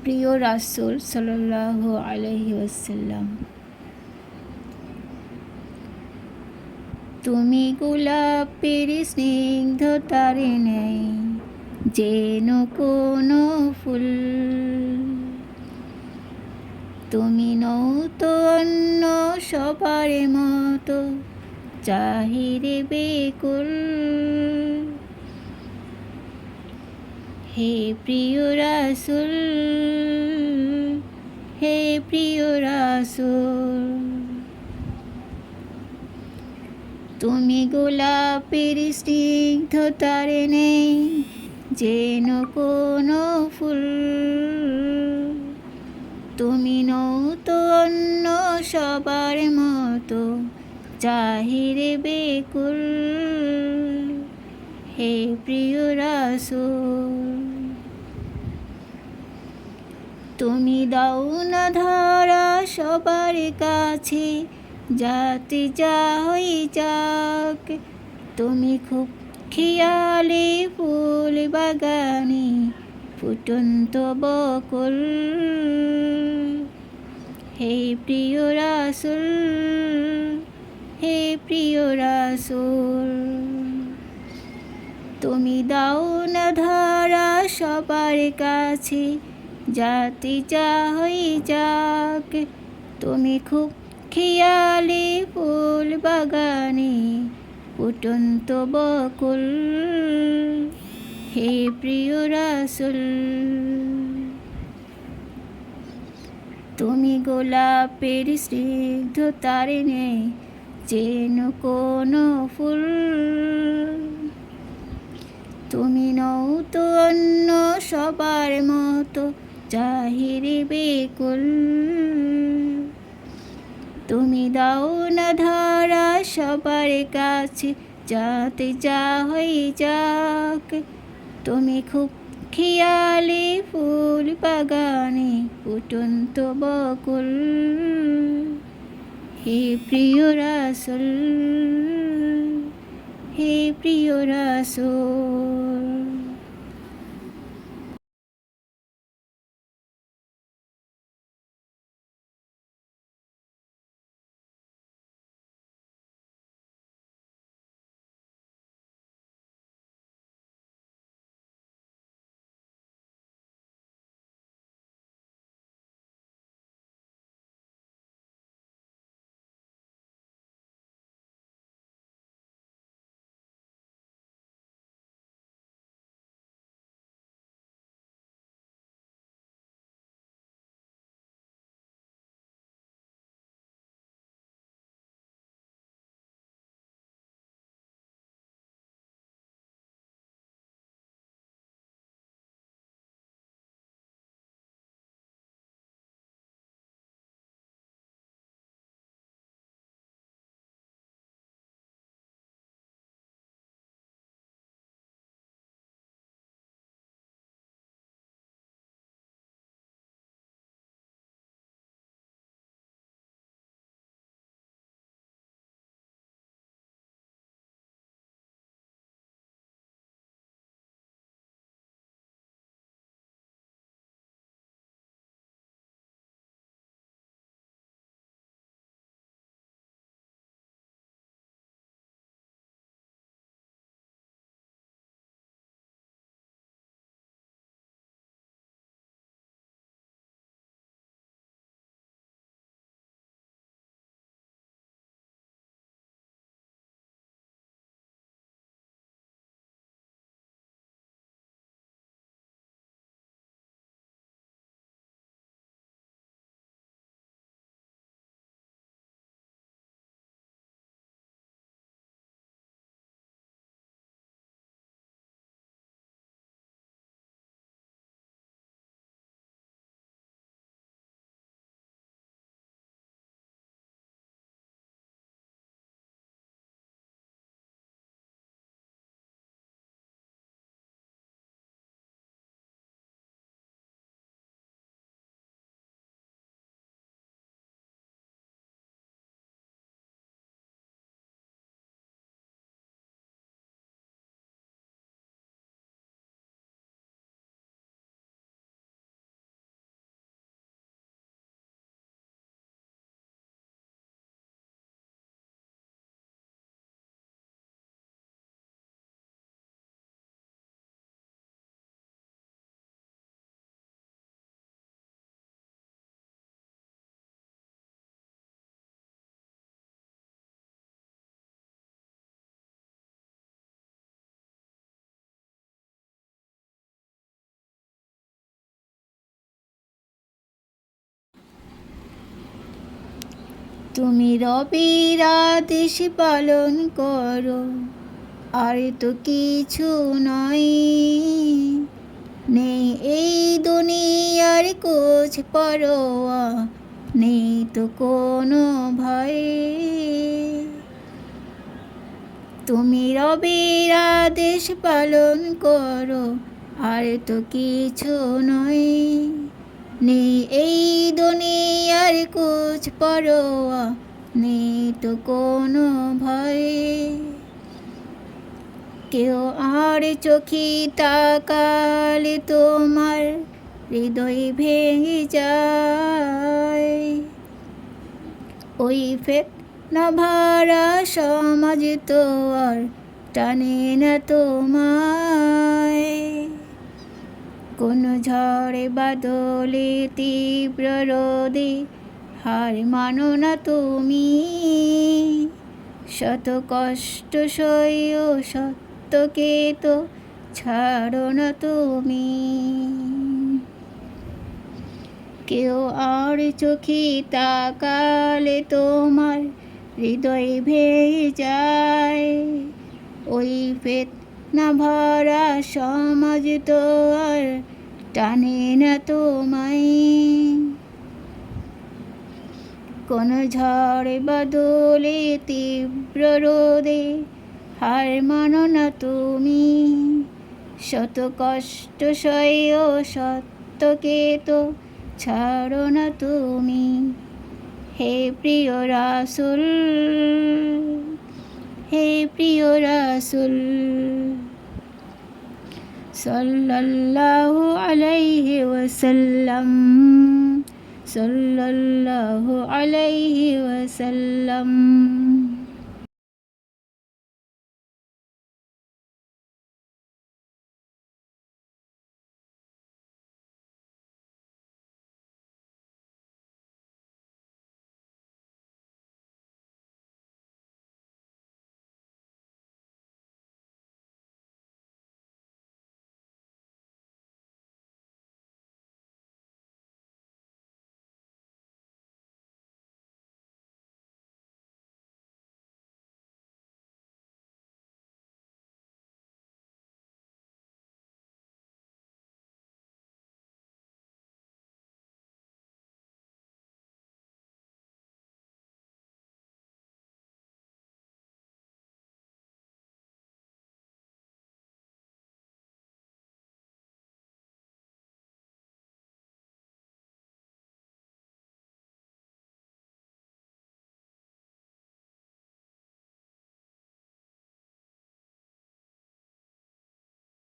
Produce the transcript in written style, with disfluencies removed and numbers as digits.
প্রিয় রাসূল সাল্লাল্লাহু আলাইহি ওয়াসাল্লাম। তুমি গোলাপের স্নিগ্ধতার ন্যায়, যেন কোনো ফুল। তুমি নও তো অন্য সবার মতো, চাহিরে বেকুল। হে প্রিয় রাসূল, হে প্রিয় রাসূল, তুমি গোলাপের স্নিগ্ধতার নেই, যেন কোনো ফুল। তুমি নও তো অন্য সবার মতো, চাহিরে বেকুল। হে প্রিয় রাসূল, তুমি দাও না ধরা সবার কাছে, যাতে যা হই যাক। তুমি খুব খেয়ালি ফুল বাগানে, ফুটন্ত বকুল। হে প্রিয় রাসূল, হে প্রিয় রাসূল, তুমি দাও না ধরা সবার কাছে, যাতে যা হই যাক। তুমি খুব খেয়ালি ফুল বাগানে, ফুটন্ত বকুল। হে প্রিয় রাসূল, তুমি গোলাপের স্নিগ্ধতার ন্যায়, যেন কোনো ফুল। তুমি নও তো অন্য সবার মতো, চাহিরে বেকুল। তুমি দাও না ধরা সবার কাছে, যাতে যা হই যাক। তুমি খুব খেয়ালি ফুল বাগানে, ফুটন্ত বকুল। হে প্রিয় রাসূল, হে প্রিয় রাসূল। তুমি রবের আদেশ পালন করো, আর তো কিছু নয়। নেই এই দুনিয়ার কোচ পরোয়া, নেই তো কোনো ভয়। তুমি রবের আদেশ পালন করো, আর তো কিছু নয়। নেই এই দুনিয়ার কোচ পরোয়া, নেই তো কোনো ভয়। কেউ আর চোখে তাকালে তোমার হৃদয় ভেঙে যায়। ওই ফিতনা ভরা সমাজ তো আর টানে না তোমায়। কোনো ঝড়ে বাদলে তীব্র রোদে হার মানো না তুমি। শত কষ্ট সইও সত্যকে তো ছাড়ো না তুমি। কেউ আর চোখে তাকালে তোমার হৃদয় ভেঙে যায়। ওই ফিতনা ভরা সমাজ তো আর টানে না তোমায়। কোনো ঝড় বাদলে তীব্র রোদে হার মানো না তুমি। শত কষ্ট সইও সত্যকে তো ছাড়ো না তুমি। হে প্রিয় রাসূল, হে প্রিয় রাসূল, সাল্লাল্লাহু আলাইহি ওয়াসাল্লাম, সাল্লাল্লাহু আলাইহি ওয়াসাল্লাম।